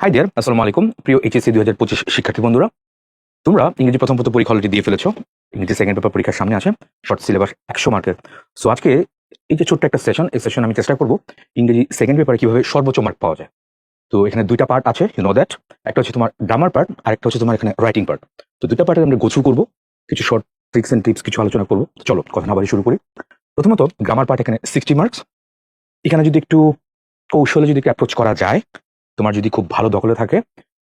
Hi there, আসসালামু আলাইকুম। প্রিয় এইচএসসি 2025 শিক্ষার্থী বন্ধুরা, তোমরা ইংরেজি প্রথম পরীক্ষা অলরেডি দিয়ে ফেলেছো। ইংরেজি সেকেন্ড পেপার পরীক্ষার সামনে আছে, শর্ট সিলেবাস 100 মার্কের। সো আজকে এই যে ছোট্ট একটা সেশন, এই সেশন আমি চেষ্টা করব ইংরেজি সেকেন্ড পেপারে কিভাবে সর্বোচ্চ মার্ক পাওয়া যায়। তো এখানে দুইটা পার্ট আছে, ইউ নো দ্যাট। একটা হচ্ছে তোমার গ্রামার পার্ট, আর একটা হচ্ছে তোমার এখানে রাইটিং পার্ট। তো দুইটা পার্টে আমরা গোছু করবো, কিছু শর্ট ট্রিক্স এন্ড টিপস কিছু আলোচনা করবো। চলো কথা না বাড়ি শুরু করি। প্রথমত গ্রামার পার্ট এখানে 60 মার্কস। এখানে যদি একটু কৌশলে যদি একটু অ্যাপ্রোচ করা যায়, তোমার যদি খুব ভালো দখলে থাকে,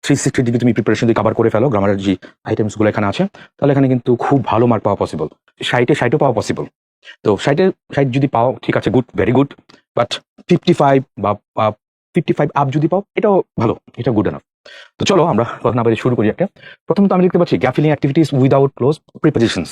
360 ডিগ্রি তুমি প্রিপারেশন দিয়ে কভার করে ফেলো গ্রামারের যে আইটেমসগুলো এখানে আছে, তাহলে এখানে কিন্তু খুব ভালো মার্ক পাওয়া পসিবল। 60-60ও পাওয়া পসিবল। তো 60 যদি পাও, ঠিক আছে, গুড, ভেরি গুড। বাট 55 বা 55 আপ যদি পাও, এটাও ভালো, এটা গুড এনাফ। তো চলো আমরা কথা না বলে শুরু করি একটা। প্রথমত আমি দেখতে পাচ্ছি gap filling activities without close prepositions.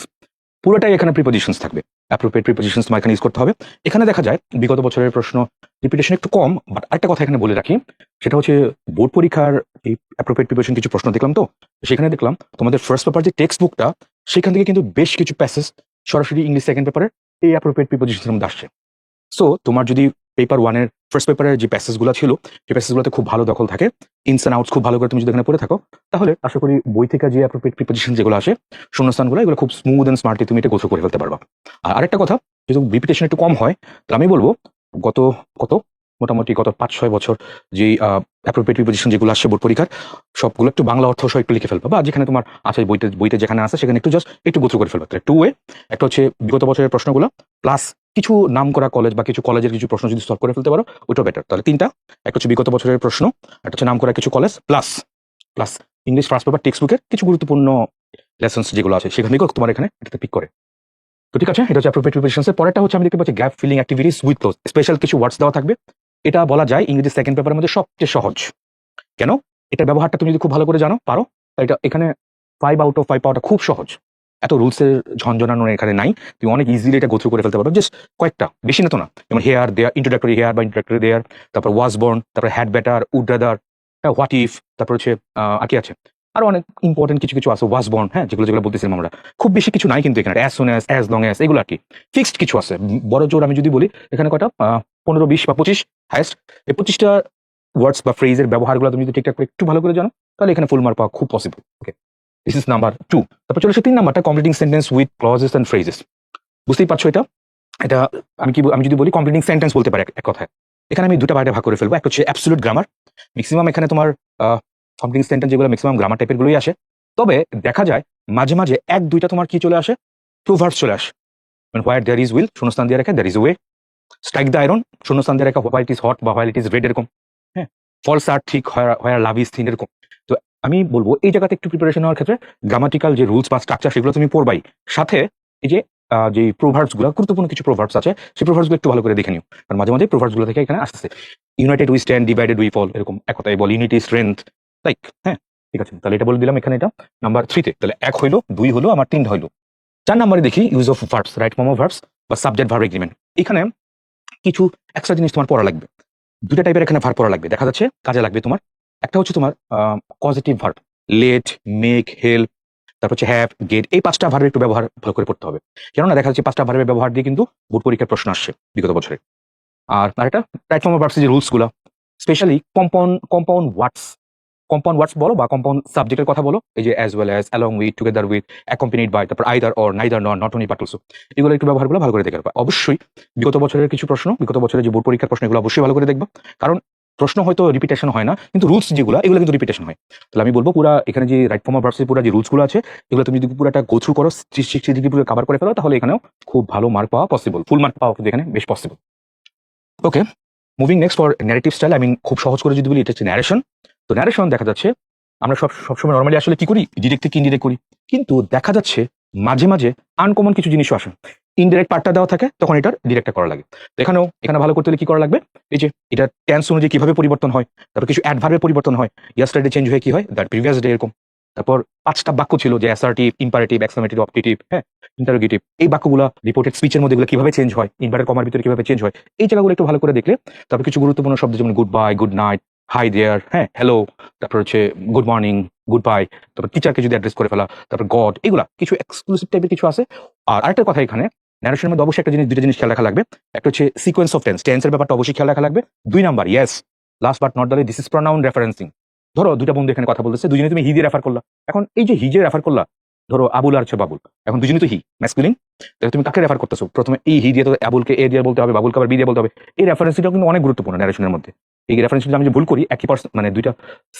পুরোটাই এখানে প্রিপোজিশনস থাকবে, অ্যাপ্রোপ্রিয়েট প্রিপোজিশনস তোমার এখানে ইউজ করতে হবে। এখানে দেখা যায় বিগত বছরের প্রশ্ন রিপিটেশন একটু কম, বাট আরেকটা কথা এখানে বলে রাখি, সেটা হচ্ছে বোর্ড পরীক্ষার এই অ্যাপ্রোপ্রিয়েট প্রিপোজিশন কিছু প্রশ্ন দেখলাম। তো সেখানে দেখলাম তোমাদের ফার্স্ট পেপার যে টেক্সট বুকটা, সেখান থেকে কিন্তু বেশ কিছু প্যাসেজ সরাসরি ইংলিশ সেকেন্ড পেপারের এই অ্যাপ্রোপ্রিয়েট প্রিপোজিশনের মধ্যে আসছে। সো তোমার যদি পেপার ওয়ানের ফার্স্ট পেপারের যে প্যাসেজগুলো ছিল, সেই প্যাসেজগুলোতে খুব ভালো দখল থাকে, ইনস অ্যান্ড আউটস খুব ভালো করে তুমি যদি এখানে পড়ে থাকো, তাহলে আশা করি বই থেকে যে অ্যাপ্রোপ্রিয়েট প্রিপোজিশন যেগুলো আসে, শূন্যস্থানগুলো, এগুলো খুব স্মুথ অ্যান্ড স্মার্টলি তুমি এটা গোছু করে ফেলতে পারবা। আর আরেকটা কথা, যেহেতু রিপিটেশন একটু কম হয়, তো আমি বলবো গত কত মোটামুটি গত 5-6 বছর যে অ্যাপ্রোপ্রিয়েট প্রিপোজিশন যেগুলো আসছে বোর্ড পরীক্ষার, সবগুলো একটু বাংলা অর্থ সহ একটু লিখে ফেলবা, বা যেখানে তোমার আছে বইতে বইতে যেখানে আছে সেখানে একটু জাস্ট একটু গোছু করে ফেলবা। টু ওয়ে, একটা হচ্ছে বিগত বছরের প্রশ্নগুলো, প্লাস কিছু নাম করা কলেজ বা কিছু কলেজের কিছু প্রশ্ন যদি সলভ করে ফেলতে পারো, ওইটাও বেটার। তাহলে তিনটা, একটা হচ্ছে বিগত বছরের প্রশ্ন, একটা হচ্ছে নাম করা কিছু college, plus plus English first paper text বুকের কিছু গুরুত্বপূর্ণ লেসন্স যেগুলো আছে, সেখান থেকেও তোমার এখানে এটাতে পিক করে। তো ঠিক আছে, এটা হচ্ছে অ্যাপ্রোপ্রিয়েট প্রিপারেশনস এর পরেরটা হচ্ছে আমি দেখতে পাচ্ছি gap filling activities with close. Special কিছু ওয়ার্ডস দেওয়া থাকবে। এটা বলা যায় ইংরেজি সেকেন্ড পেপারের মধ্যে সবচেয়ে সহজ। কেন? এটার ব্যবহারটা তুমি যদি খুব ভালো করে জানো, পারো, এটা এখানে 5 আউট অফ 5 পাওয়াটা খুব সহজ। এত রুলসের ঝনঝনানো এখানে নাই, তুমি অনেক ইজিলি এটা গোথ্রু করে ফেলতে পারো। জাস্ট কয়েকটা, বেশি না তো না। যেমন হেয়ার দেয়ার, ইন্ট্রোডাক্টরি হেয়ার বা ইন্ট্রোডাক্টরি দেয়ার, তারপর ওয়াজ বর্ন, তারপর had better, would rather, what if, তারপর হচ্ছে আর কি আছে, আরো অনেক ইম্পর্টেন্ট কিছু কিছু আছে, ওয়াজ বর্ন, হ্যাঁ, যেগুলো বলতেছিলাম আমরা। খুব বেশি কিছু নাই কিন্তু এখানে, as soon as long as, এগুলো আর কি ফিক্সড কিছু আছে। বড় জোর আমি যদি বলি, এখানে কয়টা 15, 20 বা 25 হাইয়েস্ট, এই 25টা ওয়ার্ডস বা ফ্রেজের ব্যবহারগুলো তুমি যদি ঠিকঠাক করে একটু ভালো করে জানো, তাহলে এখানে ফুল মার্ক পাওয়া খুব possible. Okay, this is number 2। তারপর চলে আসে 3 নাম্বারটা, completing sentence with clauses and phrases. বুঝতেই পারছো এটা, এটা আমি যদি বলি কমপ্লিটিং সেন্টেন্স বলতে পারি এক কথায়। এখানে আমি দুটো পার্টে ভাগ করে ফেলবো। একটা হচ্ছে অ্যাবসলিউট গ্রামার। ম্যাক্সিমাম এখানে তোমার কমপ্লিটিং সেন্টেন্স যেগুলো ম্যাক্সিমাম গ্রামার টাইপের গুলোই আসে। তবে দেখা যায় মাঝে মাঝে 1-2টা তোমার কি চলে আসে, প্রোভার্বস চলে আসে। হোয়ার দেয়ার ইজ উইল, শূন্যস্থান দিয়ে রেখে there is way. Strike the iron, শূন্যস্থান দিয়ে রেখে হোয়াইট ইজ হট বা হোয়াইট ইজ রেড, এরকম। হ্যাঁ, ফলস আর ঠিক, হোয়ার লাভ ইজ থিন, এরকম। তো আমি বলবো এই জায়গাতে একটু প্রিপারেশন নেওয়ার ক্ষেত্রে গ্রামাটিক্যাল যে রুলস বা স্ট্রাকচার, সেগুলো তুমি পড়বাই, সাথে এই যে যে প্রোভার্বস গুলো, গুরুত্বপূর্ণ কিছু প্রোভার্বস আছে, সেই প্রোভার্বস গুলো একটু ভালো করে দেখে নিও, কারণ মাঝে মাঝে প্রোভার্বস গুলো থেকে এখানে আসতেছে। United we stand, divided we fall, এরকম এক কথায় বল, ইউনিটি স্ট্রেংথ, লাইক। হ্যাঁ, ঠিক আছে, তাহলে এটা বলে দিলাম এখানে, এটা নাম্বার 3-তে। তাহলে 1 হইলো, 2 হলো, আমার 3 হইলো। 4 নাম্বারে দেখি use of verbs, right form of verbs বা সাবজেক্ট ভার্ব এগ্রিমেন্ট। এখানে কিছু এক্সট্রা জিনিস তোমার পড়া লাগবে। দুটা টাইপের এখানে ভার্ব পড়া লাগবে, দেখা যাচ্ছে কাজে লাগবে তোমার। একটা হচ্ছে তোমার positive verb, let, make, help, তারপর হচ্ছে হ্যাভ, গেট। এই 5টা ভার্বের একটু ব্যবহার ভালো করে পড়তে হবে, কেননা দেখা যাচ্ছে 5টা ভার্বের ব্যবহার দিয়ে কিন্তু বোর্ড পরীক্ষার প্রশ্ন আসছে বিগত বছরে। আর আরেকটা প্ল্যাটফর্ম অফ ভার্বস, যে রুলস গুলো, স্পেশালি কম্পাউন্ড ওয়ার্ডস বলো বা কম্পাউন্ড সাবজেক্টের কথা বলো, এই যে as well as, along with, together with, accompanied by, তারপর either or, neither nor, not only but also, এগুলো একটু ব্যবহারগুলো ভালো করে দেখে রাখবা। অবশ্যই বিগত বছরের কিছু প্রশ্ন, বিগত বছরের যে বোর্ড পরীক্ষার প্রশ্ন, এগুলো অবশ্যই ভালো করে দেখবা, কারণ প্রশ্ন হয়তো রিপিটেশন হয় না, কিন্তু রুলস যেগুলো, এগুলো কিন্তু রিপিটেশন হয়। তাহলে আমি বলবো পুরা এখানে যে রাইট ফর্ম অফ ভার্বসের পুরো যে রুলসগুলো আছে, এগুলো তুমি যদি পুরোটা গো থ্রু করো, 360 ডিগ্রি পুরো কভার করে ফেলো, তাহলে এখানেও খুব ভালো মার্ক পাওয়া পসিবল, ফুল মার্ক পাওয়া কিন্তু এখানে বেশ possible. Okay, moving next for narrative style. আমি খুব সহজ করে যদি বলি, এটা হচ্ছে ন্যারেশন। তো ন্যারেশন দেখা যাচ্ছে আমরা সবসময় নর্মালি আসলে কি করি, ডিরেক্ট থেকে ইনডিরেক্ট করি, কিন্তু দেখা যাচ্ছে মাঝে মাঝে আনকমন কিছু জিনিসও আসে। ইনডিরেক্ট পার্টটা দেওয়া থাকে, তখন এটার ডিরেক্টটা করা লাগে। তো এখানে ভালো করতে হলে কি করা লাগবে, এই যে এটা টেন্স অনুযায়ী কিভাবে পরিবর্তন হয়, তারপর কিছু অ্যাডভার্বের পরিবর্তন হয়, ইয়েস্টারডে চেঞ্জ হয়ে কি হয়, দ্যাট প্রিভিয়াস ডে, এরকম। তারপর 5টা বাক্য ছিল, যে অ্যাসার্টিভ, ইম্পারেটিভ, এক্সক্লেমেটিভ, অপটেটিভ, হ্যাঁ, ইন্টারোগেটিভ। এই বাক্যগুলো রিপোর্টেড স্পিচের মধ্যে এগুলো কিভাবে চেঞ্জ হয়, ইনভার্টেড কমার ভিতরে কিভাবে চেঞ্জ হয়, এই জায়গাগুলো একটু ভালো করে দেখলে, তারপর কিছু গুরুত্বপূর্ণ শব্দ যেমন good bye, good night, hi there, হ্যাঁ, হ্যালো, তারপর হচ্ছে গুড মর্নিং, গুড বাই, তারপর টিচারকে যদি অ্যাড্রেস করে ফেলা, তারপর গড, এগুলা কিছু এক্সক্লুসিভ টাইপের কিছু আছে। আর আরেকটা কথা, এখানে ন্যারেশনের মধ্যে অবশ্যই দুইটা জিনিস খেয়াল রাখা লাগবে। একটা হচ্ছে সিকোয়েন্স অফ টেন্সের ব্যাপারটা অবশ্যই খেয়াল রাখা লাগবে। 2 number, yes, last but not the, this is pronoun referencing. ধরো দুইটা বন্ধু এখানে কথা বলতেছে, দুজনে তুমি হি দিয়ে রেফার করলা। এখন এই যে হি যে রেফার করলা, ধরো আবুল আর হচ্ছে বাবুল, এখন দুজনে তো হি ম্যাসকুলিন, তাহলে তুমি কাকে রেফার করতেছো? প্রথমে এই হি দিয়ে তো আবুলকে এ দিয়ে বলতে হবে, বাবুলকে আবার বি দিয়ে বলতে হবে। এই রেফারেন্সটাও কিন্তু অনেক গুরুত্বপূর্ণ ন্যারেশনের মধ্যে। এই রেফারেন্স যদি আমি যে ভুল করি, একই পার্সন মানে দুইটা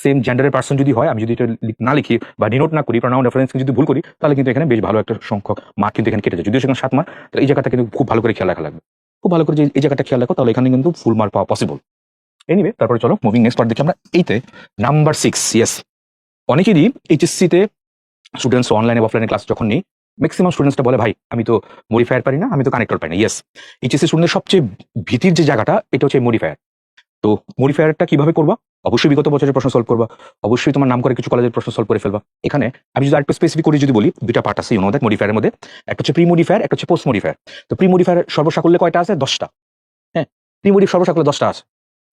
সেম জেন্ডারের পার্সন যদি হয়, আমি যদি এটা না লিখি বা ডিনোট না করি প্রনাউন রেফারেন্স যদি ভুল করি, তাহলে কিন্তু এখানে বেশ ভালো একটা সংখ্যক মার্ক কিন্তু এখানে কেটে যায়। যদিও সেখানে 7 মার্ক, তাহলে এই জায়গাটা কিন্তু খুব ভালো করে খেয়াল রাখা লাগবে। খুব ভালো করে যে এই জায়গাটা খেয়াল রাখো, তাহলে এখানে কিন্তু ফুল মার্ক পাওয়া পসিবল। এনিওয়ে, তারপরে চলো মুভিং নেক্সট পার্ট দেখি আমরা। এইতে নাম্বার 6, ইয়েস। অনেকেরই এইচএসসিতে স্টুডেন্টস অনলাইনে অফলাইনে ক্লাস যখন নেই, ম্যাক্সিমাম স্টুডেন্টসটা বলে ভাই আমি তো মডিফায়ার পারি না, আমি তো কানেক্টর পাই না। ইয়েস, এইচএসসি স্টুডেন্টের সবচেয়ে ভীতির যে জায়গাটা, এটা হচ্ছে মডিফায়ার। তো মডিফায়ারটা কিভাবে করবা? অবশ্যই বিগত বছরের প্রশ্ন সলভ করবা, অবশ্যই তোমার নাম করে কিছু কলেজের প্রশ্ন সলভ করে ফেলবা। এখানে আমি যদি আরেকটু স্পেসিফিক করে যদি বলি, দুইটা পার্ট আছে দ্যাট মডিফায়ারের মধ্যে। একটা হচ্ছে প্রি মডিফায়ার, একটা হচ্ছে পোস্ট মডিফায়ার। তো প্রি মডিফায়ার সর্বসাকল্যে কয়টা আছে? 10টা। হ্যাঁ, প্রি মডিফ সর্বসাকল্যে 10টা আছে।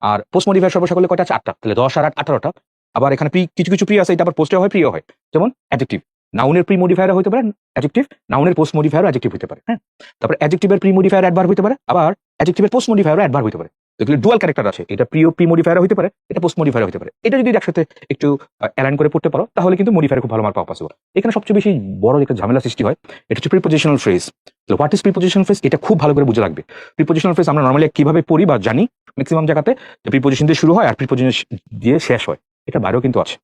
আর পোস্ট মডিফায়ার সর্বসাকল্যে কয়টা আছে? 8টা। তাহলে 10 আর 8 18টা। আবার এখানে কিছু কিছু প্রি আছে, এটা আবার পোস্টে হয়, প্রিয় হয়। যেমন অ্যাডজেক্টিভ, নাউনের প্রি মডিফায়ার হতে পারে অ্যাডজেক্টিভ, নাউনের পোস্ট মডিফায়ার অ্যাডজেক্টিভ হতে পারে। হ্যাঁ, তারপর অ্যাডজেক্টিভের প্রি মডিফায়ার অ্যাডভার্ব হতে পারে, আবার অ্যাডজেক্টিভের পোস্ট মডিফায়ার অ্যাডভার্ব হতে পারে। এগুলো ডুয়াল ক্যারেক্টার আছে, এটা প্রি মডিফায়ার হতে পারে, এটা পোস্ট মডিফায়ার হতে পারে। এটা যদি একসাথে একটু অ্যালাইন করে পড়তে পারো, তাহলে কিন্তু মডিফায়ার খুব ভালো মার্ক পাওয়া পসিবল। এখানে সবচেয়ে বেশি বড় একটা ঝামেলা সৃষ্টি হয়, এটা হচ্ছে প্রিপোজিশনাল ফ্রেজ। তো হোয়াট ইজ প্রিপোজিশনাল ফ্রেজ, এটা খুব ভালো করে বুঝে লাগবে। প্রিপোজিশনাল ফ্রেজ আমরা নরমালি কিভাবে পড়ি বা জানি, ম্যাক্সিমাম জায়গাতে যে প্রিপোজিশন দিয়ে শুরু হয় আর প্রিপোজিশন দিয়ে শেষ হয়। এটা বাইরেও কিন্তু আছে,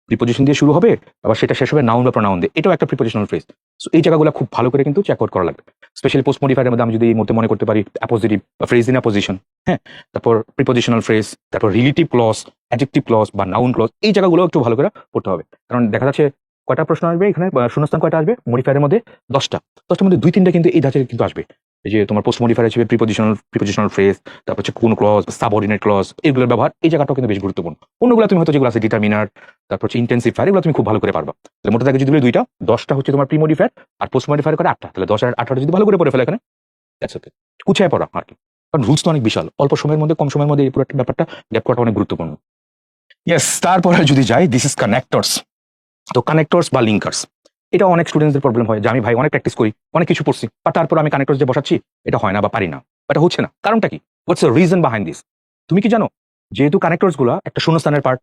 প্রিপোজিশন দিয়ে শুরু হবে আবার সেটা শেষ হবে নাউন বা প্রোনাউন দিয়ে, এটাও একটা প্রিপোজিশনাল ফ্রেজ। সো এই জায়গাগুলো খুব ভালো করে কিন্তু চেক আউট করা লাগবে। স্পেশালি পোস্ট মডিফায়ারের মধ্যে আমি যদি এই মুহূর্তে মনে করতে পারি অ্যাপোজিটিভ বা ফ্রেজ ইন অ্যাপোজিশন, হ্যাঁ, তারপর প্রিপোজিশনাল ফ্রেজ, তারপর রিলেটিভ ক্লজ, অ্যাডজেক্টিভ ক্লজ বা নাউন ক্লজ, এই জায়গাগুলো একটু ভালো করে পড়তে হবে। কারণ দেখা যাচ্ছে কয়টা প্রশ্ন আসবে এখানে, শূন্যস্থান কয়টা আসবে মডিফায়ারের মধ্যে? 10টা। 10টার মধ্যে 2-3টা কিন্তু এই ধাঁচে কিন্তু আসবে। এই যে তোমার পোস্ট মডিফায়ার হিসেবে প্রিপোজিশনাল ফ্রেজ, তারপর হচ্ছে কোন ক্লজ, সাবঅর্ডিনেট ক্লজ, এগুলোর ব্যবহার, এই জায়গাটাও কিন্তু বেশ গুরুত্বপূর্ণ। অন্যগুলো তুমি হয়তো যেগুলো আছে ডিটারমিনার, তারপর হচ্ছে ইন্টেন্সিফায়ার, এগুলো তুমি খুব ভালো করে পারবা। তাহলে মোটা দাগে যদি বলি 2টা, 10টা হচ্ছে তোমার প্রি মডিফায়ার আর পোস্ট মডিফায়ার করে 8টা। তাহলে 10 আর 18টা যদি ভালো করে পড়ে ফেলে এখানে, দ্যাটস ওকে, গুছিয়ে পড়া আর কি। কারণ রুলস তো অনেক বিশাল, অল্প সময়ের মধ্যে কম সময়ের মধ্যে এই পুরো ব্যাপারটা গ্যাপ করাটা অনেক গুরুত্বপূর্ণ। ইয়েস, তারপরে যদি যাই, দিস ইজ কানেক্টরস। তো কানেক্টরস বা লিঙ্কার্স, এটা অনেক স্টুডেন্টদের প্রবলেম হয় যে আমি ভাই অনেক প্র্যাকটিস করি, অনেক কিছু পড়ছি, বা তারপর আমি কানেক্টরস যে বসাচ্ছি এটা হয় না বা পারি না, এটা হচ্ছে না। কারণটা কি? What's the reason behind this? তুমি কি জানো, যেহেতু কানেক্টরস গুলা একটা শূন্যস্থানের পার্ট,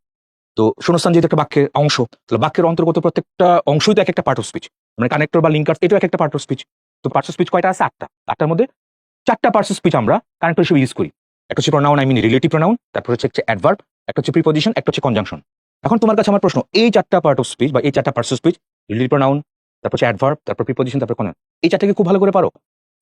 তো শূন্যস্থান যেহেতু একটা বাক্যের অংশ, তাহলে বাক্যের অন্তর্গত প্রত্যেকটা অংশই তো এক একটা পার্ট অফ স্পিচ। মানে কানেক্টর বা লিঙ্কার এটাও এক একটা পার্ট অফ স্পিচ। তো পার্টস অফ স্পিচ কয়টা আছে? 8টা। 8টার মধ্যে 4টা পার্টস অফ স্পিচ আমরা কানেক্টর হিসেবে ইউজ করি। একটা হচ্ছে pronoun, I mean relative pronoun, তারপর হচ্ছে অ্যাডভার্ব, একটা হচ্ছে প্রিপোজিশন, একটা হচ্ছে কনজাংশন। এখন তোমার কাছে আমার প্রশ্ন, এই 4টা পার্ট অফ স্পিচ বা এই 4টা parts of speech, relative pronoun, তারপর হচ্ছে অ্যাডভার্ব, তারপর প্রিপোজিশন, তারপর কনজাংশন, এই 4টাকে খুব ভালো করে পারো?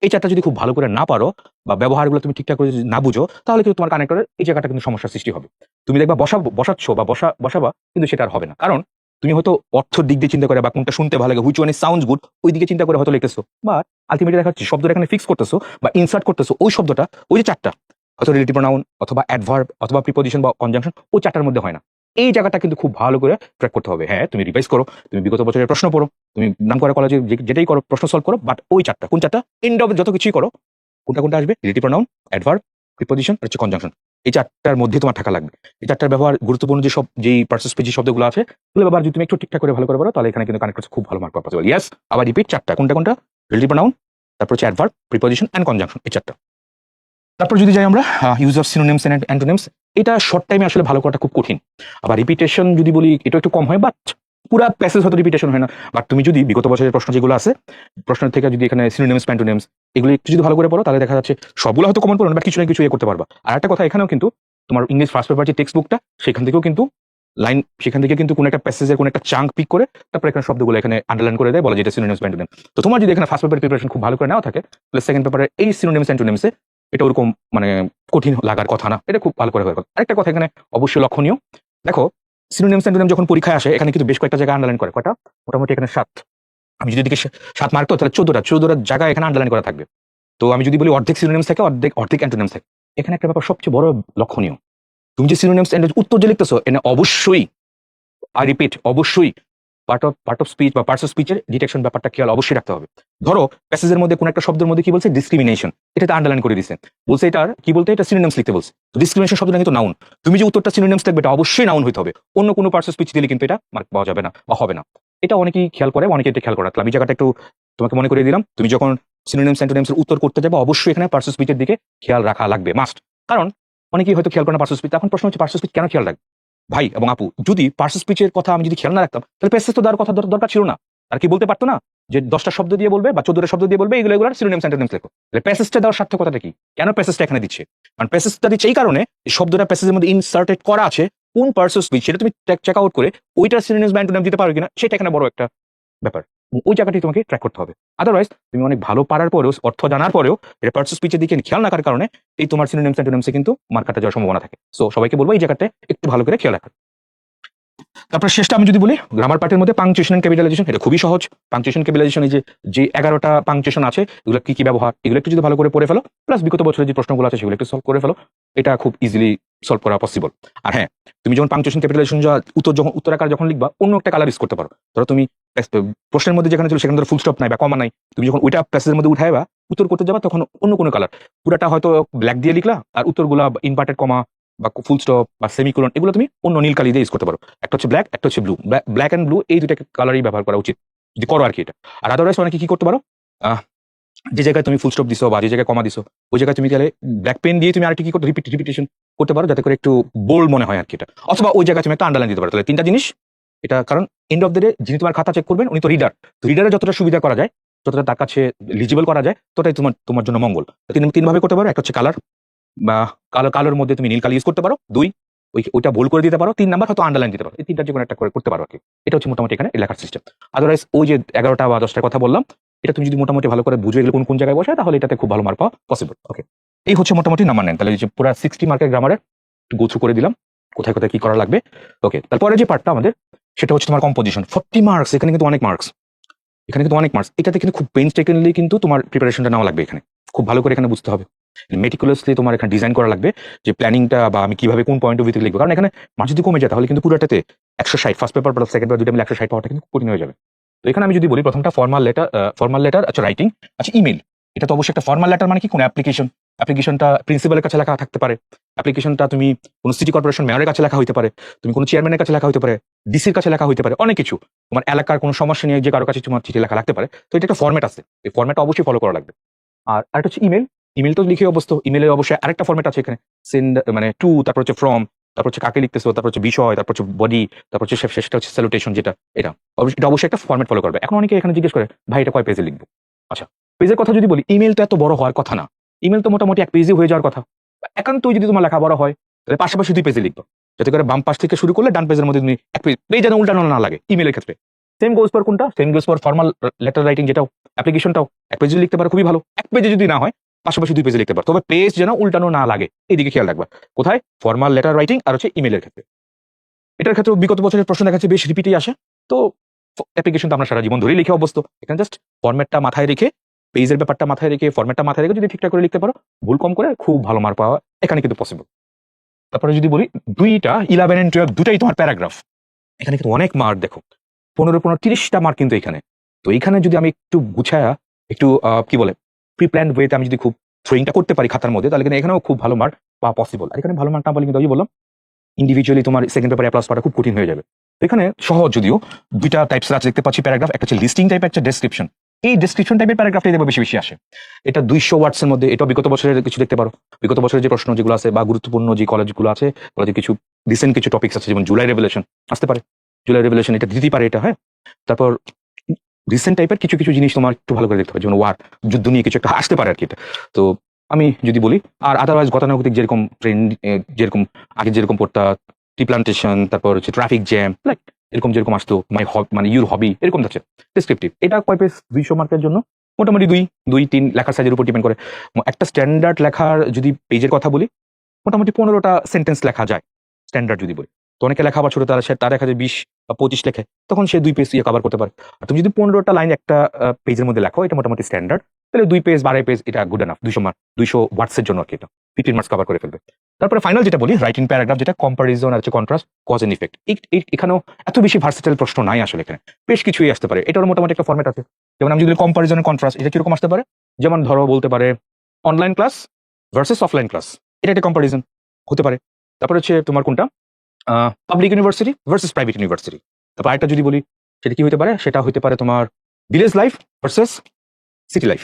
এই 4টা যদি খুব ভালো করে না পারো বা ব্যবহারগুলো তুমি ঠিকঠাক করে যদি না বুঝো, তাহলে কিন্তু তোমার কানেক্টরের এই জায়গাটা কিন্তু সমস্যার সৃষ্টি হবে। তুমি দেখবা বসাচ্ছ বা বসাবা, কিন্তু সেটা আর হবে না। কারণ তুমি হয়তো অর্থের দিক দিয়ে চিন্তা করে বা কোনটা শুনতে ভালো লাগে, which one is sounds good, ওই দিকে চিন্তা করে হয়তো লিখতেছো, বা আলটিমেটলি দেখা যাচ্ছে শব্দটা এখানে ফিক্স করতেছো বা ইনসার্ট করতেছো ওই শব্দটা, ওই যে 4টা, হয়তো রিলেটিভ প্রোনাউন অথবা অ্যাডভার্ব অথবা প্রিপোজিশন বা কনজাংশন, ওই 4টার মধ্যে হয় না। এই জায়গাটা কিন্তু খুব ভালো করে ট্র্যাক করতে হবে। হ্যাঁ, তুমি রিভাইজ করো, তুমি বিগত বছরের প্রশ্ন পড়ো, তুমি নাম করা কলেজে যেটাই করো প্রশ্ন সলভ করো, বাট ওই 4টা, কোন 4টা? এন্ড অফ যত কিছুই করো, কোনটা কোনটা আসবে? রিলেটিভ প্রোনাউন, অ্যাডভার্ব, প্রিপোজিশন আর হচ্ছে কনজাংশন। এই 4টার মধ্যে তোমার থাকা লাগবে। এই 4টার ব্যবহার গুরুত্বপূর্ণ যেই পার্টস অফ স্পিচ শব্দগুলো আছে, এগুলো ব্যবহার যদি তুমি একটু ঠিকঠাক করে ভালো করে পারো, তাহলে এখানে কিন্তু কানেক্টরস খুব ভালো মার্ক পাওয়া পসিবল। ইয়েস, আবার রিপিট, 4টা কোনটা কোনটা? রিলেটিভ প্রোনাউন, তারপর হচ্ছে অ্যাডভার্ব, প্রিপোজিশন এন্ড কনজাংশন, এই 4টা। তারপর যদি যাই আমরা use of synonyms and antonyms, এটা শর্ট টাইমে আসলে ভালো করাটা খুব কঠিন। আবার রিপিটেশন যদি বলি, এটা একটু কম হয়, বাট পুরা প্যাসেজ হয়তো রিপিটেশন হয় না। বাট তুমি যদি বিগত বছরের প্রশ্ন যেগুলো আছে, প্রশ্নের থেকে যদি এখানে সিনোনিমস অ্যান্টোনিমস এগুলো একটু যদি ভালো করে পড়ো, তাহলে দেখা যাচ্ছে সবগুলো হয়তো কমন পড়ো না, বাট কিছু না কিছু করতে পারবা। আর একটা কথা, এখানেও কিন্তু তোমার ইংলিশ ফার্স্ট পেপার যে টেক্সট বুকটা, সেখান থেকেও কিন্তু সেখান থেকে কিন্তু কোনো একটা প্যাসেজের কোনো একটা চাঙ্ক পিক করে তারপর এখানে শব্দগুলো এখানে আন্ডারলাইন করে দেয়, বলে যেটা সিনোনিমস অ্যান্টোনিমস। তো তোমার যদি এখানে ফার্স্ট পেপার প্রিপারেশন খুব ভালো করে নাও থাকে, তাহলে সেকেন্ড পেপারে এই সিনোনিমস অ্যান্টোনিমসে এটা ওরকম মানে কঠিন লাগার কথা না, এটা খুব ভালো করে হয়ে গেল। আরেকটা কথা এখানে অবশ্যই লক্ষণীয়, দেখো সিনোনিমস অ্যান্টোনিমস যখন পরীক্ষায় আসে, এখানে কিন্তু বেশ কয়েকটা জায়গায় আন্ডারলাইন করে, কয়টা? মোটামুটি এখানে 7। আমি যদি এদিকে 7 মার্ক, তো তাহলে 14টা জায়গায় এখানে আন্ডারলাইন করা থাকবে। তো আমি যদি বলি অর্ধেক সিনোনিমস থাকে, অর্ধেক অ্যান্টোনিমস থাকে। এখানে একটা ব্যাপার সবচেয়ে বড় লক্ষণীয়, তুমি যে সিনোনিমস উত্তর যে লিখতেছো, এনে অবশ্যই, আই রিপিট, অবশ্যই পার্ট অফ স্পিচ বা পার্টস অফ স্পিচের ডিটেকশন ব্যাপারটা খেয়াল অবশ্যই রাখতে হবে। ধরো প্যাসেজের মধ্যে কোন একটা শব্দের মধ্যে কি বলছে? ডিসক্রিমিনেশন, এটাতে আন্ডারলাইন করে দিছে, বলছে এটার কি বলতে, এটা সিনোনিমস লিখতে বলছে। তো ডিসক্রিমিনেশন শব্দটা কিন্তু নাউন, তুমি যে উত্তরটা সিনোনিমস লিখবে এটা অবশ্যই নাউন হইতে হবে, অন্য কোনো পার্টস অফ স্পিচ দিলে কিন্তু এটা মার্ক পাওয়া যাবে না বা হবে না। এটা অনেকেই খেয়াল করে, অনেকে এটা খেয়াল করে। আমি জায়গাটা একটু তোমাকে মনে করিয়ে দিলাম, তুমি যখন সিনোনিমস অ্যান্টোনিমস এর উত্তর করতে যাবে, অবশ্যই এখানে পার্টস অফ স্পিচের দিকে খেয়াল রাখা লাগবে, মাস্ট। কারণ অনেকেই হয়তো খেয়াল করে না পার্টস অফ স্পিচ। এখন প্রশ্ন হচ্ছে পার্টস অফ স্পিচ কেন খেয়াল রাখবে? ভাই এবং আপু, যদি পার্সেস স্পিচের কথা আমি যদি খেয়াল না রাখতাম, তাহলে প্যাসেজ তো দেওয়ার কথা দরকার ছিল না। আর কি বলতে পারতো না যে 10টা শব্দ দিয়ে বলবে বা 14টা শব্দ দিয়ে বলবে, এগুলো এগুলোর সিনোনিমস অ্যান্টোনিমস লেখো। তাহলে প্যাসেজটা দেওয়ার সার্থকতাটা কি? কেন প্যাসেজটা এখানে দিচ্ছে? কারণ প্যাসেজটা দিচ্ছে এই কারণে, এই শব্দটা প্যাসেজের মধ্যে ইনসার্টেড করা আছে, কোন পার্সেস স্পিচ সেটা তুমি চেক আউট করে ওইটার সিনোনিমস বা অ্যান্টোনিম দিতে পারো কিনা, সেটা এখানে বড় একটা ব্যাপার। ওই জায়গাটি তোমাকে ট্র্যাক করতে হবে। আদারওয়াইজ তুমি অনেক ভালো পারার পরেও, অর্থ জানার পরেও, এটা পার্সেস স্পিচের দিকে খেয়াল না করার কারণে এই তোমার সিনোনিমস অ্যান্টোনিমসে কিন্তু মার্কাটা যাওয়ার সম্ভাবনা থাকে। সো সবাইকে বলবো এই জায়গাটা একটু ভালো করে খেয়াল রাখার। তারপর শেষটা আমি যদি বলি, গ্রামার পার্টের মধ্যে পাংচুয়েশন এন্ড ক্যাপিটালাইজেশন, এটা খুবই সহজ। পাংচুয়েশন ক্যাপিটালাইজেশন, এই যে 11টা পাংচুয়েশন আছে, এগুলো কি কি ব্যবহার, এগুলো একটু যদি ভালো করে পড়ে ফেলো, প্লাস বিগত বছরের যে প্রশ্নগুলো আছে সেগুলো একটু সলভ করে ফেলো, এটা খুব ইজিলি সলভ করা পসিবল। আর হ্যাঁ, তুমি যখন পাংচুয়েশন ক্যাপিটালাইজেশন উত্তর আকার যখন লিখবা, অন্য একটা কালার ইউজ করতে পারো। ধরো তুমি প্রশ্নের মধ্যে যেখানে ছিল সেখানে ধরো ফুল স্টপ নাই বা কমা নাই, তুমি যখন ওইটা প্যাসেজের মধ্যে উঠাইবা উত্তর করতে যাবা, তখন অন্য কোনো কালার, পুরাটা হয়তো ব্ল্যাক দিয়ে লিখলা, আর উত্তরগুলা ইনভার্টেড কমা বা ফুল স্টপ বা সেমিকোলন, এগুলো তুমি অন্য নীল কালি দিয়ে ইউজ করতে পারো। একটা হচ্ছে ব্ল্যাক, একটা হচ্ছে ব্লু। ব্ল্যাক অ্যান্ড ব্লু এই দুটা কালারই ব্যবহার করা উচিত যদি করো আর কি এটা। আর আদারওয়াইজ অনেকে কি করতে পারো, যে জায়গায় তুমি ফুল স্টপ দিছো বা যে জায়গায় কমা দিছো, ওই জায়গায় তুমি তাহলে ব্ল্যাক পেন দিয়ে তুমি আরেকটি কি করতে রিপিটেশন করতে পারো, যাতে করে একটু বোল্ড মনে হয় আর কি এটা। অথবা ওই জায়গায় তুমি একটা আন্ডারলাইন দিতে পারো। তাহলে তিনটা জিনিস এটা, কারণ এন্ড অফ দ্য ডে যিনি তোমার খাতা চেক করবেন উনি তো রিডার। তো রিডারে যতটা সুবিধা করা যায়, যতটা তার কাছে লিজিবল করা যায়, ততটাই তোমার জন্য মঙ্গল। তিন ভাবে করতে পারো। একটা হচ্ছে কালার, বা কালোর মধ্যে তুমি নীল কালি ইউজ করতে পারো। দুই, ওইটা বোল্ড করে দিতে পারো। 3 নাম্বার হয়তো আন্ডারলাইন দিতে পারো। এই তিনটা যে কোনো একটা করে করতে পারো আর কি। এটা হচ্ছে মোটামুটি এখানে লেখার সিস্টেম। আদারওয়াইজ ওই যে 11টা বা 10টার কথা বললাম, এটা তুমি যদি মোটামুটি ভালো করে বুঝে গেলে কোন কোন জায়গায় বসে, তাহলে এটাতে খুব ভালো মার্ক পাওয়া পসিবল। ওকে, এই হচ্ছে মোটামুটি নাম্বার 9। তাহলে এই যে পুরো 60 মার্কের গ্রামারে গো থ্রু করে দিলাম, কোথায় কোথায় কি করা লাগবে। ওকে, তারপরে যে পার্টটা আমাদের, সেটা হচ্ছে তোমার কম্পোজিশন। 40 মার্কস, এখানে কিন্তু অনেক মার্কস, এখানে কিন্তু অনেক মার্কস। এটাতে কিন্তু খুব পেইনস্টেকেনলি কিন্তু তোমার প্রিপারেশনটা নেওয়া লাগবে। এখানে খুব ভালো করে এখানে বুঝতে হবে, মেটিকুলাসলি তোমার এখানে ডিজাইন করা লাগবে যে প্ল্যানিংটা, বা আমি কিভাবে কোন পয়েন্ট অফ ভিউ থেকে লিখবো। কারণ এখানে মার্কস যদি কমে যায়, তাহলে কিন্তু পুরোটাতে 160, first paper plus second paper দুটো মিলে 160 পাওয়াটা কিন্তু কঠিন হয়ে যাবে। তো এখানে আমি যদি বলি, প্রথমটা ফর্মাল লেটার, আচ্ছা রাইটিং, আচ্ছা ইমেল। এটা তো অবশ্যই একটা ফর্মাল লেটার, মানে কি কোনো অ্যাপ্লিকেশনটা প্রিন্সিপালের কাছে লেখা থাকতে পারে, অ্যাপ্লিকেশনটা তুমি কোনো সিটি কর্পোরেশন মেয়রের কাছে লেখা হতে পারে, তুমি কোনো চেয়ারম্যানের কাছে লেখা হতে পারে, ডিসির কাছে লেখা হতে পারে, অনেক কিছু। তোমার এলাকার কোনো সমস্যা নিয়ে যে কারো কাছে তোমার চিঠি লেখা লাগতে পারে। তো এটা একটা ফর্মেট আছে, এই ফর্মেটটা অবশ্যই ফলো করা লাগবে। আর আরেকটা হচ্ছে ইমেল। ইমেল তো লিখে অবস্থা, ইমেলের অবশ্যই আরেকটা ফর্মেট আছে এখানে, সেন্ড মানে টু, তারপর হচ্ছে ফ্রম, তারপর হচ্ছে কাকে লিখতেছো, তারপর হচ্ছে বিষয়, তারপর হচ্ছে বডি, তারপর হচ্ছে শেষটা হচ্ছে স্যালুটেশন, যেটা এটা অবশ্যই একটা ফর্মেট ফলো করবে। এখন অনেকে এখানে জিজ্ঞেস করে, ভাই এটা কয় পেজে লিখবো? আচ্ছা, পেজের কথা যদি বলি, ইমেল তো এত বড় হওয়ার কথা না। ইমেল তো মোটামুটি 1 পেজে হয়ে যাওয়ার কথা। একান্তই যদি তোমার লেখা বড় হয়, তাহলে পাশাপাশি 2 পেজে লিখবো, যাতে করে বাম পাশ থেকে শুরু করলে ডান পেজের মধ্যে তুমি 1 পেজ যেন উল্টানো না লাগে ইমেলের ক্ষেত্রে। সেম গোজ ফর কোনটা, same goes for formal letter writing, যেটাও অ্যাপ্লিকেশনটাও 1 পেজে লিখতে পারো খুবই ভালো। 1 পেজে যদি না হয়, পাশাপাশি 2 পেজে লিখতে পারো, তবে পেজ যেন উল্টানো না লাগে, এইদিকে খেয়াল রাখবা। কোথায়? ফর্মাল লেটার রাইটিং আর হচ্ছে ইমেলের ক্ষেত্রে। এটার ক্ষেত্রে বিগত বছরের প্রশ্ন দেখা যাচ্ছে বেশ রিপিটই আসে। তো অ্যাপ্লিকেশন তো আমরা সারা জীবন ধরেই লিখে অভ্যস্ত। এখানে জাস্ট ফরম্যাটটা মাথায় রেখে, পেজের ব্যাপারটা মাথায় রেখে, ফরম্যাটটা মাথায় রেখে যদি ঠিকঠাক করে লিখতে পারো, ভুল কম করে খুব ভালো মার্ক পাওয়া এখানে কিন্তু পসিবল। তারপরে যদি বলি, 2টা 11 এন্ড 12 দুটাই তোমার প্যারাগ্রাফ। এখানে কিন্তু অনেক মার্ক, দেখো 15 30টা মার্ক কিন্তু এখানে। তো এখানে যদি আমি একটু গুছায়া, একটু কি বলে, প্রি প্ল্যান্ড ওয়েতে আমি যদি খুব থ্রোয়িংটা করতে পারি খাতার মধ্যে, তাহলে কিন্তু এখানেও খুব ভালো মার্ক পাওয়া পসিবল। আর এখানে ভালো মার্ক না বলে কিন্তু আমি বললাম, ইন্ডিভিজুয়ালি তোমার সেকেন্ড পেপারে প্লাস পাওয়াটা খুব কঠিন হয়ে যাবে। তো এখানে সহজ, যদিও 2টা টাইপস আছে দেখতে পাচ্ছি প্যারাগ্রাফ, একটা হচ্ছে লিস্টিং টাইপ, একটা ডেসক্রিপশন। এই ডেসক্রিপশন টাইপের প্যারাগ্রাফটাই দেখবে বেশি বেশি আসে। এটা 200 ওয়ার্ডসের মধ্যে। এটা বিগত বছরের কিছু দেখতে পারো, বিগত বছরের যে প্রশ্ন যেগুলো আছে, বা গুরুত্বপূর্ণ যে কলেজগুলো আছে, কলেজে কিছু রিসেন্ট কিছু টপিকস আছে, যেমন জুলাই রেভলিউশন আসতে পারে, জুলাই রেভলিউশন এটা দিতেই পারে এটা। হ্যাঁ, তারপর রিসেন্ট টাইপের কিছু কিছু জিনিস তোমার একটু ভালো করে দেখতে হবে, যেমন ওয়ার, যুদ্ধ নিয়ে কিছু একটা আসতে পারে আর কি এটা। তো আমি যদি বলি, আর আদারওয়াইজ গতানুগতিক যেরকম ট্রেন্ড, যেরকম আগে যেরকম পড়তা, টি প্লান্টেশন, তারপর হচ্ছে ট্রাফিক জ্যাম, লাইক এরকম যেরকম আসতো, মানে ইউর হবি, এরকম আছে ডেসক্রিপটিভ। এটা কয় পেজ? 200 মার্কের জন্য মোটামুটি 2-3 লেখার সাইজের উপর ডিপেন্ড করে। একটা স্ট্যান্ডার্ড লেখার যদি পেজের কথা বলি, মোটামুটি 15টা সেন্টেন্স লেখা যায় স্ট্যান্ডার্ড যদি বলি। তো অনেকে লেখা আবার ছোট, তার দেখা যায় 20 বা 25 লেখে, তখন সে 2 পেজ কভার করতে পারে। আর তুমি যদি 15টা লাইন একটা পেজের মধ্যে লেখো, এটা মোটামুটি স্ট্যান্ডার্ড, তাহলে 2 পেজ 12 পেজ এটা গুড এনাফ। 200 মার্ক, 200 ওয়ার্ডসের জন্য আর কি, এটা 15 মার্কস কভার করে ফেলবে। তারপরে ফাইনাল যেটা বলি, রাইটিং প্যারাগ্রাফ, যেটা কম্পারিজন আর হচ্ছে কন্ট্রাস্ট, কজ এন্ড ইফেক্ট। এখানেও এত বেশি ভার্সেটাইল প্রশ্ন নাই আসলে, এখানে বেশ কিছুই আসতে পারে। এটার মোটামুটি একটা ফরম্যাট আছে। যেমন আমি যদি কম্পারিজন কন্ট্রাস্ট, এটা কিরকম আসতে পারে, যেমন ধরো বলতে পারে online class versus offline class, এটা একটা কম্পারিজন হতে পারে। তারপর হচ্ছে তোমার কোনটা, public university versus private university. তারপর আরেকটা যদি বলি, সেটা কি হতে পারে, সেটা হতে পারে তোমার village life versus city life.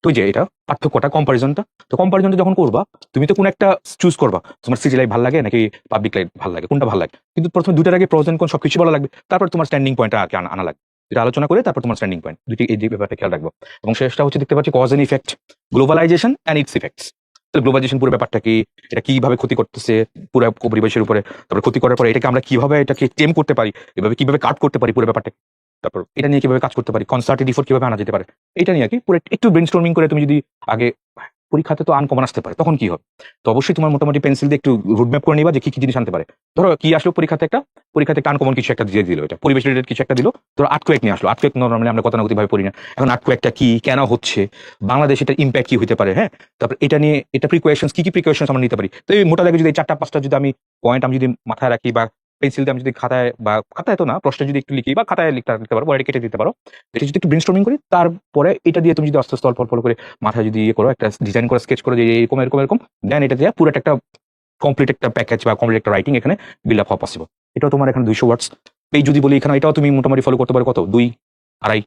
তো ওই যে এটা পার্থক্যটা, কম্পারিজনটা। তো কম্পারিজনটা যখন করবা, তুমি তো কোন একটা চুজ করবা, তোমার সিটি লাইফ ভালো লাগে নাকি পাবলিক লাইফ ভালো লাগে, কোনটা ভালো লাগে। কিন্তু প্রথমে দুটার আগে প্রোজ এন্ড কন সবকিছু বলা লাগবে, তারপর তোমার স্ট্যান্ডিং পয়েন্টটা আগে আনা লাগবে। এটা আলোচনা করে তারপর তোমার স্ট্যান্ডিং পয়েন্ট দুটি, এই যে ব্যাপারটা খেয়াল রাখবো। এবং শেষটা হচ্ছে দেখতে পাচ্ছি cause and effect, globalization and its effects. Globalization পুরো ব্যাপারটা কি, এটা কিভাবে ক্ষতি করতেছে পুরো পরিবেশের উপরে, তারপরে ক্ষতি করার পরে এটাকে আমরা কিভাবে এটাকে টেম করতে পারি, এভাবে কিভাবে কাট করতে পারি পুরো ব্যাপারটা, তারপর এটা নিয়ে কিভাবে কাজ করতে পারি, কনসার্টেড ইফোর্ট কিভাবে আনা যেতে পারে, এটা নিয়ে আর কি পুরো একটু ব্রেনস্টর্মিং করে তুমি যদি আগে, পরীক্ষাতে তো আনকমন আসতে পারে, তখন কি হবে। তো অবশ্যই তোমার মোটামুটি পেন্সিল দিয়ে একটু রুটম্যাপ করে নিবা যে কি কি জিনিস আনতে পারে। ধরো কি আসলো পরীক্ষাতে একটা আনকমন কিছু একটা দিয়ে দিল, এটা পরিবেশ রিলেটেড কিছু একটা দিল। ধরো আর্থকোয়েক নিয়ে আসলো, আর্থকোয়েক নরমালি আমরা গতানুগতিক ভাবে পড়ি না। এখন আর্থকোয়েকটা কি, কেন হচ্ছে, বাংলাদেশে এটার ইম্প্যাক্ট কি হতে পারে, হ্যাঁ। তারপর এটা নিয়ে এটা প্রিকশনস কি প্রিকশনস আমরা নিতে পারি। তো এই মোটা দাগে যদি এই 4-5টা যদি আমি পয়েন্ট আমি যদি মাথায় রাখি, বা পেন্সিল দিয়ে আমি যদি খাতায় তো না, প্রশ্নে যদি একটু লিখি বা খাতায় লিখতে পারো, এটা কেটে দিতে পারো, এটা যদি একটু ব্রেনস্টর্মিং করি, তারপরে এটা দিয়ে তুমি যদি আস্তে আস্তে অল্প অল্প করে মাথায় যদি ইয়ে করো, একটা ডিজাইন করে স্কেচ করো যে এরকম এরকম এরকম, দেন এটা দিয়ে পুরো একটা কমপ্লিট একটা প্যাকেজ বা কমপ্লিট একটা রাইটিং এখানে বিল্ড আপ হওয়া পসিবল। এটাও তোমার এখানে 200 ওয়ার্ডস পেজ যদি বলি, এখানে এটাও তুমি মোটামুটি ফলো করতে পারো কত, 2-2.5।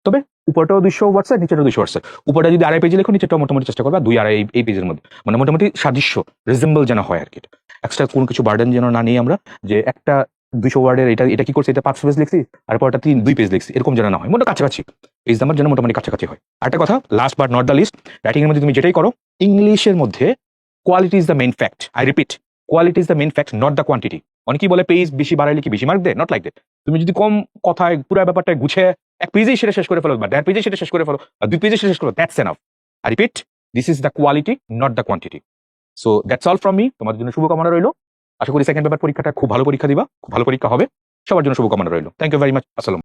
তবে উপরটাও 200 ওয়ার্ডস আর নিচেটাও 200 ওয়ার্ডস। উপরটা যদি 2.5 পেজে লেখো, নিচেটাও মোটামুটি চেষ্টা করবা 2-2.5 এই পেজের মধ্যে, মানে মোটামুটি সাদৃশ্য রিজেম্বল যেন হয় আর কি। এক্সট্রা কোনো কিছু বার্ডেন যেন না নিই আমরা, যে একটা 200 ওয়ার্ডের এটা এটা কি করছে, এটা 5 পেজ লিখছি আর পরটা 2 পেজ লিখছি, এরকম যেন না হয়, মোটামুটি কাছাকাছি পেজ নাম্বার যেন মোটামুটি কাছাকাছি হয়। আরেকটা কথা, last but not the least, writing এর মধ্যে তুমি যেটাই করো, ইংলিশের মধ্যে quality is the main fact. I repeat, quality is the main fact, not the quantity. অনেকেই বলে পেজ বেশি বাড়াইলে কি বেশি মার্ক দেয়, নট লাইক দ্যাট। তুমি যদি কম কথায় পুরো ব্যাপারটা গুছিয়ে এক পেজেই সেটা শেষ করে ফেলো, বা 1.5 পেজে সেটা শেষ করে ফেলো, বা 2 পেজে সেটা শেষ করো, that's enough. I repeat, this is the quality, not the quantity. So that's all from me. তোমাদের জন্য শুভকামনা রইলো। আশা করি সেকেন্ড পেপার পরীক্ষাটা খুব ভালো পরীক্ষা দিবা, খুব ভালো পরীক্ষা হবে। সবার জন্য শুভকামনা রইলো। Thank you very much. আসসালাম।